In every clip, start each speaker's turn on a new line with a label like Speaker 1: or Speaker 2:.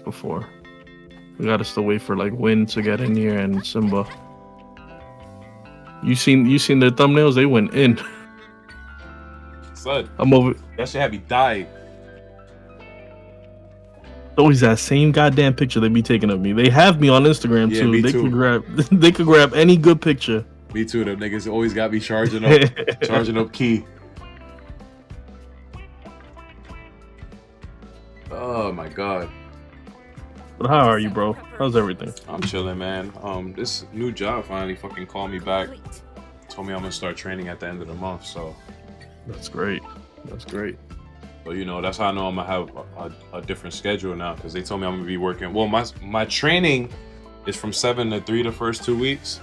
Speaker 1: before. We gotta still wait for like Win to get in here and Simba. You seen their thumbnails? They went in.
Speaker 2: Son,
Speaker 1: I'm over.
Speaker 2: that shit had me dying.
Speaker 1: Always that same goddamn picture they be taking of me. They have me on Instagram
Speaker 2: Yeah,
Speaker 1: too.
Speaker 2: me
Speaker 1: They
Speaker 2: too.
Speaker 1: could grab. They could grab any good picture.
Speaker 2: Me too. Them niggas always got me charging up key. Oh my god.
Speaker 1: But how are you, bro? How's everything?
Speaker 2: I'm chilling, man. This new job finally fucking called me back. Told me I'm gonna start training at the end of the month. So
Speaker 1: That's great. That's great.
Speaker 2: So, you know, that's how I know I'm gonna have a different schedule now, because they told me I'm gonna be working. Well, my training is from 7 to 3 the first 2 weeks,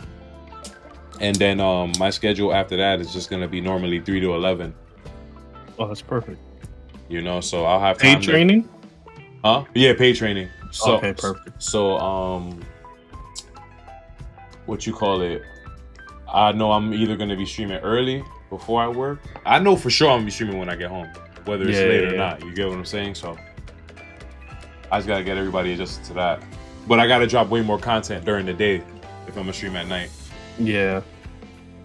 Speaker 2: and then my schedule after that is just gonna be normally 3 to 11.
Speaker 1: Oh, that's perfect.
Speaker 2: You know, so I'll have time
Speaker 1: Paid training?
Speaker 2: Huh? Yeah, paid training. So,
Speaker 1: okay, perfect.
Speaker 2: So what you call it? I know I'm either gonna be streaming early before I work. I know for sure I'm gonna be streaming when I get home, whether it's late or not. You get what I'm saying? So I just gotta get everybody adjusted to that. But I gotta drop way more content during the day if I'm gonna stream at night.
Speaker 1: Yeah.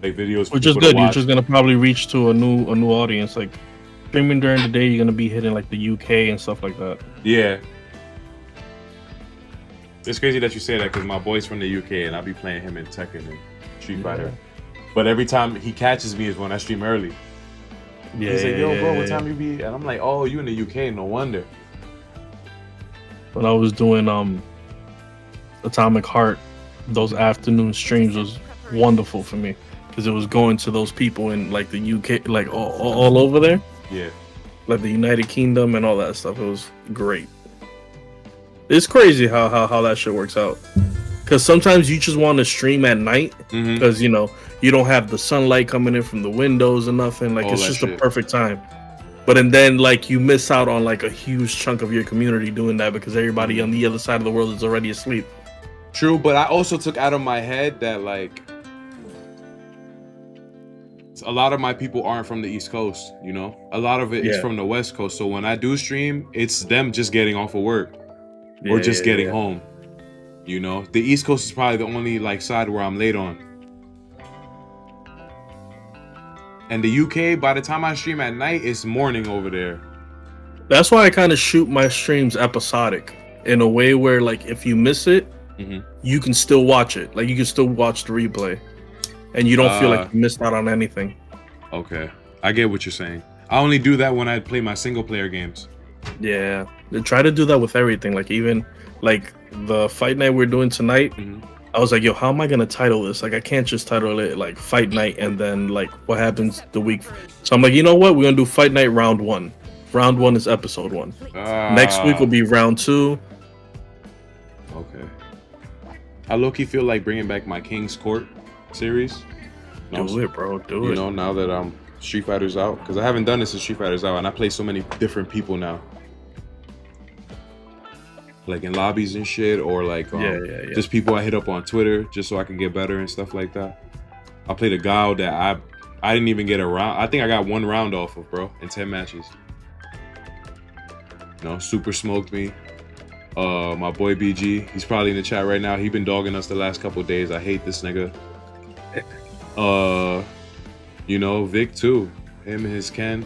Speaker 2: Like videos,
Speaker 1: which is good. You're just gonna probably reach to a new audience. Like streaming during the day, you're gonna be hitting like the UK and stuff like that.
Speaker 2: Yeah. It's crazy that you say that, because my boy's from the UK and I'll be playing him in Tekken and Street Fighter. But every time he catches me is when I stream early.
Speaker 1: Yeah.
Speaker 2: He's like, yo, bro, what time you be? And I'm like, oh, you in the UK? No wonder.
Speaker 1: When I was doing Atomic Heart, those afternoon streams was wonderful for me, because it was going to those people in like the UK, like all over there.
Speaker 2: Yeah.
Speaker 1: Like the United Kingdom and all that stuff. It was great. It's crazy how that shit works out. Because sometimes you just want to stream at night, because you know you don't have the sunlight coming in from the windows and nothing. Like it's just a perfect time. But and then like you miss out on like a huge chunk of your community doing that, because everybody on the other side of the world is already asleep.
Speaker 2: True, but I also took out of my head that like a lot of my people aren't from the East Coast. You know, a lot of it is from the West Coast. So when I do stream, it's them just getting off of work or just getting home. You know, the East Coast is probably the only like side where I'm late on. And the UK, by the time I stream at night, it's morning over there.
Speaker 1: That's why I kind of shoot my streams episodic, in a way where like if you miss it, you can still watch it. Like you can still watch the replay, and you don't feel like you missed out on anything. Okay,
Speaker 2: I get what you're saying. I only do that when I play my single player games.
Speaker 1: Yeah, they try to do that with everything. Like even like the fight night we're doing tonight, I was like, yo, how am I gonna title this? Like I can't just title it like fight night and then like what happens the week. So I'm like, you know what, we're gonna do fight night round 1. Round 1 is episode 1. Next week will be round 2.
Speaker 2: Okay. I low-key feel like bringing back my King's Court series.
Speaker 1: Do it, bro. Do it.
Speaker 2: You know, now that Street Fighter's out, because I haven't done this since Street Fighter's out, and I play so many different people now, like in lobbies and shit, or like just people I hit up on Twitter just so I can get better and stuff like that. I played a guy that I didn't even get a round. I think I got 1 round off of, bro, in 10 matches. You know, super smoked me. My boy BG, he's probably in the chat right now. He been dogging us the last couple days. I hate this nigga. You know, Vic too, him and his Ken.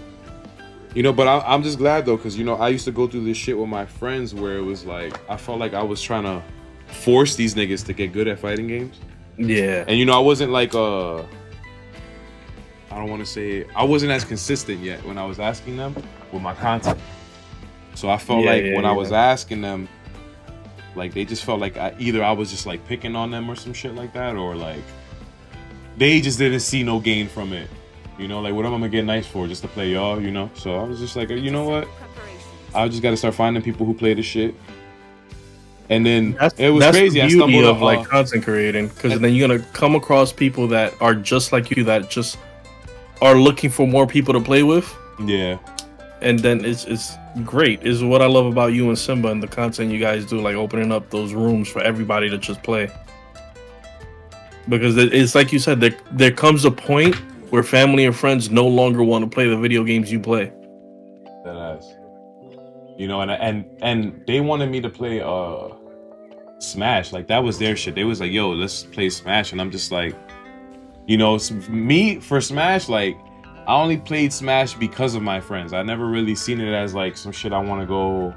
Speaker 2: You know, but I'm just glad though, because you know I used to go through this shit with my friends where it was like I felt like I was trying to force these niggas to get good at fighting games.
Speaker 1: Yeah.
Speaker 2: And you know I wasn't like I don't want to say I wasn't as consistent yet when I was asking them with my content. So I felt like when I was asking them, like they just felt like either I was just like picking on them or some shit like that, or like they just didn't see no gain from it. You know, like what am I gonna get nice for? Just to play y'all, you know? So I was just like, you know what? I just gotta start finding people who play the shit. And then it was crazy.
Speaker 1: That's the beauty of like content creating, because then you're gonna come across people that are just like you, that just are looking for more people to play with.
Speaker 2: Yeah.
Speaker 1: And then it's great. Is what I love about you and Simba and the content you guys do, like opening up those rooms for everybody to just play. Because it's like you said, there comes a point where family and friends no longer want to play the video games you play.
Speaker 2: That ass. You know, and they wanted me to play Smash. Like that was their shit. They was like, yo, let's play Smash. And I'm just like, you know, me for Smash, like I only played Smash because of my friends. I never really seen it as like some shit I want to go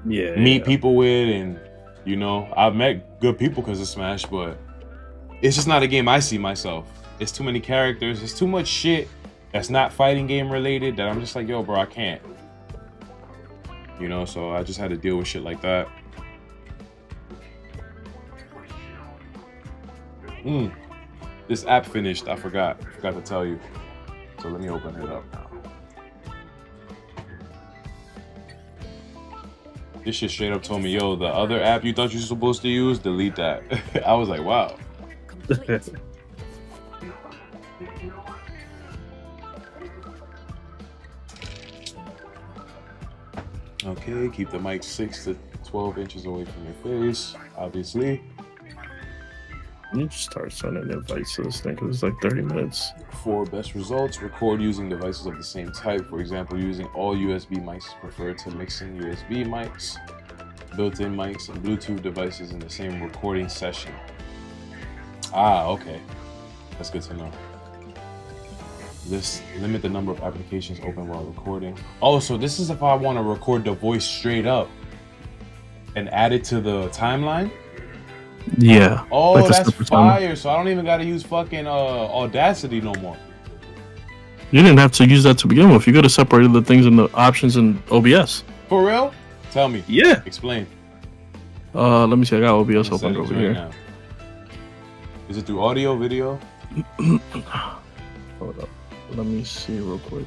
Speaker 2: meet people with. And you know, I've met good people because of Smash, but it's just not a game I see myself. It's too many characters. It's too much shit that's not fighting game related that I'm just like, yo, bro, I can't. You know, so I just had to deal with shit like that. This app finished. I forgot to tell you. So let me open it up now. This shit straight up told me, yo, the other app you thought you were supposed to use, delete that. I was like, wow. Okay, keep the mic 6 to 12 inches away from your face, obviously.
Speaker 1: You just start sending invites to this thing because it's like 30 minutes.
Speaker 2: 4 best results: record using devices of the same type. For example, using all USB mics is preferred to mixing USB mics, built-in mics, and Bluetooth devices in the same recording session. Ah, okay. That's good to know. Limit the number of applications open while recording. Oh, so this is if I want to record the voice straight up and add it to the timeline?
Speaker 1: Yeah.
Speaker 2: Oh, like that's fire. So I don't even got to use fucking Audacity no more.
Speaker 1: You didn't have to use that to begin with. You could have separated the things in the options in OBS.
Speaker 2: For real? Tell me.
Speaker 1: Yeah.
Speaker 2: Explain.
Speaker 1: Let me see. I got OBS open over here.
Speaker 2: Now. Is it through audio, video?
Speaker 1: Hold up. Let me see real quick.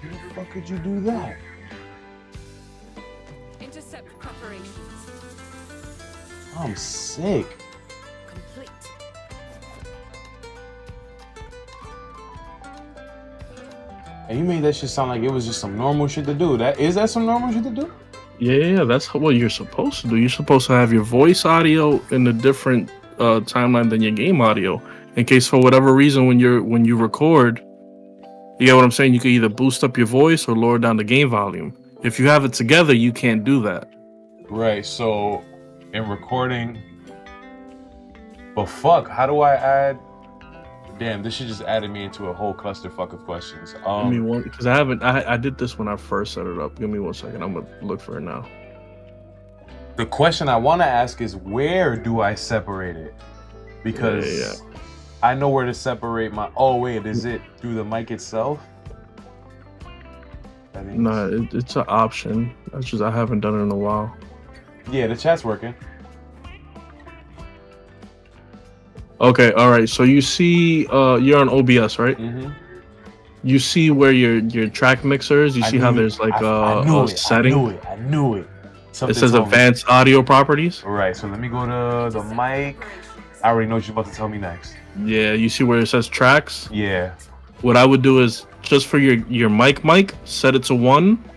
Speaker 2: How the fuck could you do that?
Speaker 3: Intercept preparations.
Speaker 2: I'm sick.
Speaker 3: Complete.
Speaker 2: And you made that shit sound like it was just some normal shit to do. Is that some normal shit to do?
Speaker 1: Yeah, that's what you're supposed to do. You're supposed to have your voice audio in a different timeline than your game audio. In case for whatever reason when you record, you get what I'm saying? You can either boost up your voice or lower down the game volume. If you have it together, you can't do that.
Speaker 2: Right. So in recording, but fuck, how do I add? Damn, this shit just added me into a whole clusterfuck of questions.
Speaker 1: Give me one, because I did this when I first set it up. Give me 1 second. I'm gonna look for it now.
Speaker 2: The question I want to ask is, where do I separate it? Because I know where to separate my. Oh wait, is it through the mic itself?
Speaker 1: No, it's an option. That's just I haven't done it in a while.
Speaker 2: Yeah, the chat's working.
Speaker 1: Okay, all right. So you see, you're on OBS, right?
Speaker 2: Mm-hmm.
Speaker 1: You see where your track mixer is. You see how there's like a setting.
Speaker 2: I knew it.
Speaker 1: It says advanced audio properties.
Speaker 2: All right. So let me go to the mic. I already know what you're about to tell me next.
Speaker 1: Yeah, you see where it says tracks.
Speaker 2: Yeah.
Speaker 1: What I would do is just for your mic, set it to 1.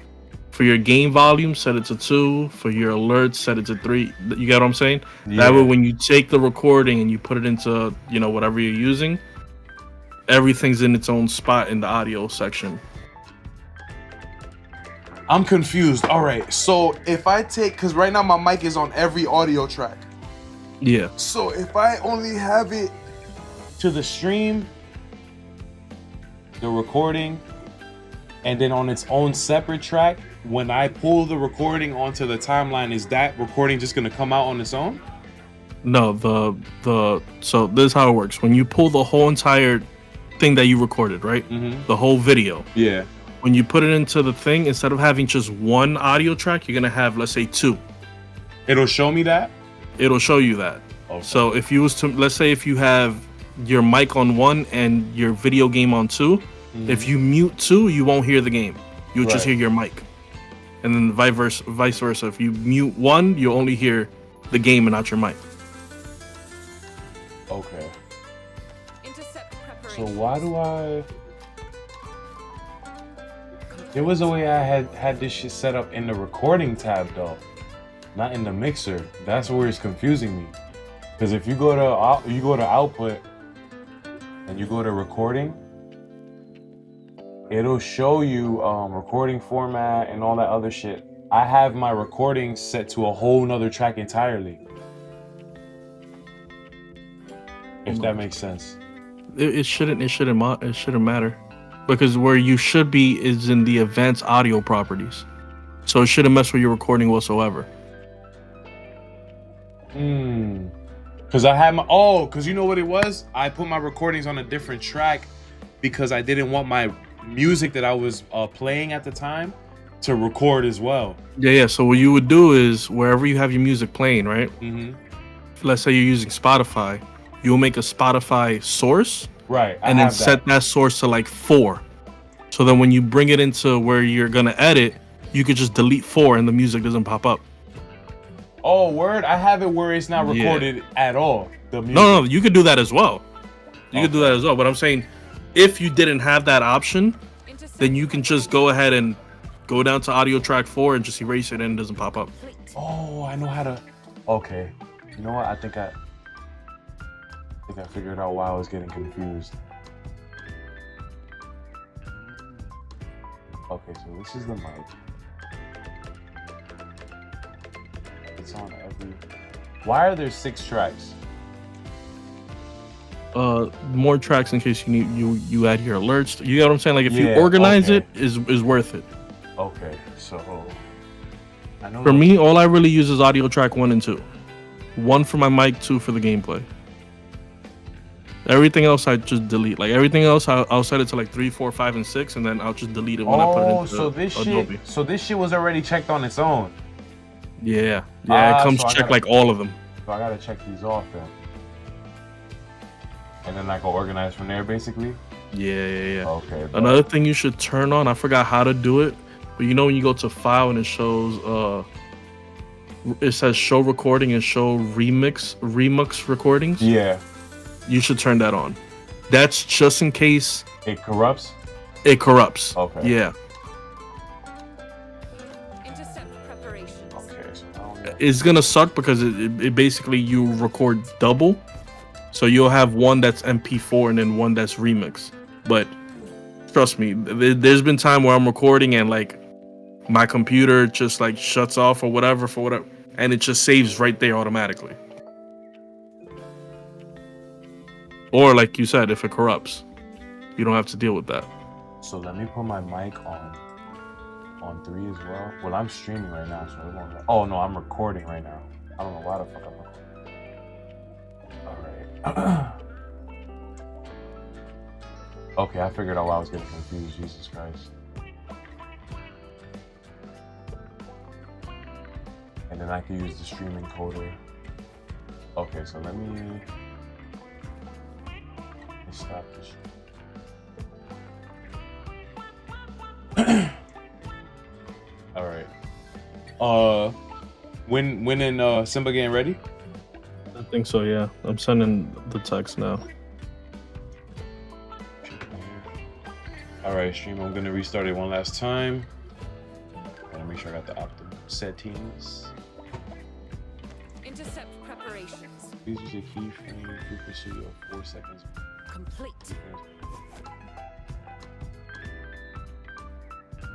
Speaker 1: For your game volume, set it to 2. For your alerts, set it to 3. You get what I'm saying? Yeah. That way, when you take the recording and you put it into, whatever you're using, everything's in its own spot in the audio section.
Speaker 2: I'm confused. All right. So if I take, because right now my mic is on every audio track.
Speaker 1: Yeah.
Speaker 2: So if I only have it to the stream, the recording, and then on its own separate track, when I pull the recording onto the timeline, is that recording just gonna come out on its own?
Speaker 1: No, so this is how it works. When you pull the whole entire thing that you recorded, right?
Speaker 2: Mm-hmm.
Speaker 1: The whole video.
Speaker 2: Yeah.
Speaker 1: When you put it into the thing, instead of having just 1 audio track, you're gonna have, let's say, 2.
Speaker 2: It'll show me that?
Speaker 1: It'll show you that. Okay. So if you was to, let's say if you have your mic on 1 and your video game on 2, if you mute 2, you won't hear the game. You'll just hear your mic. And then vice versa. If you mute 1, you'll only hear the game and not your mic.
Speaker 2: Okay. So why do I... There was a way I had this shit set up in the recording tab though, not in the mixer. That's where it's confusing me. Because if you go to output and you go to recording, it'll show you recording format and all that other shit. I have my recording set to a whole nother track entirely. If that makes sense.
Speaker 1: It shouldn't matter, because where you should be is in the advanced audio properties, so it shouldn't mess with your recording whatsoever.
Speaker 2: Because I had because you know what it was? I put my recordings on a different track because I didn't want my music that I was playing at the time to record as well.
Speaker 1: Yeah. So what you would do is wherever you have your music playing, right?
Speaker 2: Mm-hmm.
Speaker 1: Let's say you're using Spotify, you'll make a Spotify source,
Speaker 2: right?
Speaker 1: And then set that source to like 4. So then when you bring it into where you're gonna edit, you could just delete 4 and the music doesn't pop up.
Speaker 2: Oh, word! I have it where it's not recorded at all. The music.
Speaker 1: No, you could do that as well. You could do that as well. But I'm saying, if you didn't have that option, then you can just go ahead and go down to audio track 4 and just erase it and it doesn't pop up.
Speaker 2: Oh, I know how to. Okay, you know what? I think I figured out why I was getting confused. Okay, so this is the mic. It's on every. Why are there 6 tracks?
Speaker 1: More tracks in case you need you add your alerts. You get what I'm saying? Like if you organize it, is worth it.
Speaker 2: Okay, so I know.
Speaker 1: For me, all I really use is audio track 1 and 2. 1 for my mic, 2 for the gameplay. Everything else I just delete. Like everything else, I'll set it to like 3, 4, 5, and 6, and then I'll just delete it when I put it into Adobe.
Speaker 2: So this shit was already checked on its own.
Speaker 1: Yeah, it comes checked like all of them.
Speaker 2: So I gotta check these off then, and then I can organize from there, basically.
Speaker 1: Yeah.
Speaker 2: Okay.
Speaker 1: Another thing you should turn on. I forgot how to do it, but you know when you go to File and it shows, it says Show Recording and Show Remix Recordings.
Speaker 2: Yeah.
Speaker 1: You should turn that on. That's just in case
Speaker 2: it corrupts.
Speaker 1: It corrupts.
Speaker 2: Okay.
Speaker 1: Yeah.
Speaker 2: Okay. So
Speaker 1: it's gonna suck because it basically you record double, so you'll have one that's MP4 and then one that's remix. But trust me, there's been time where I'm recording and like my computer just like shuts off or whatever and it just saves right there automatically. Or like you said, if it corrupts, you don't have to deal with that.
Speaker 2: So let me put my mic on 3 as well. Well, I'm streaming right now, so it won't. Oh no, I'm recording right now. I don't know why the fuck I'm recording. All right. Okay, I figured out why I was getting confused. Jesus Christ. And then I can use the streaming encoder. Okay, so let me stop this. All right. When and Simba getting ready?
Speaker 1: I think so. Yeah, I'm sending the text now.
Speaker 2: All right, stream. I'm gonna restart it one last time. Gotta make sure I got the optimal settings.
Speaker 3: Intercept preparations.
Speaker 2: Please use a keyframe frequency of 4 seconds.
Speaker 3: Complete.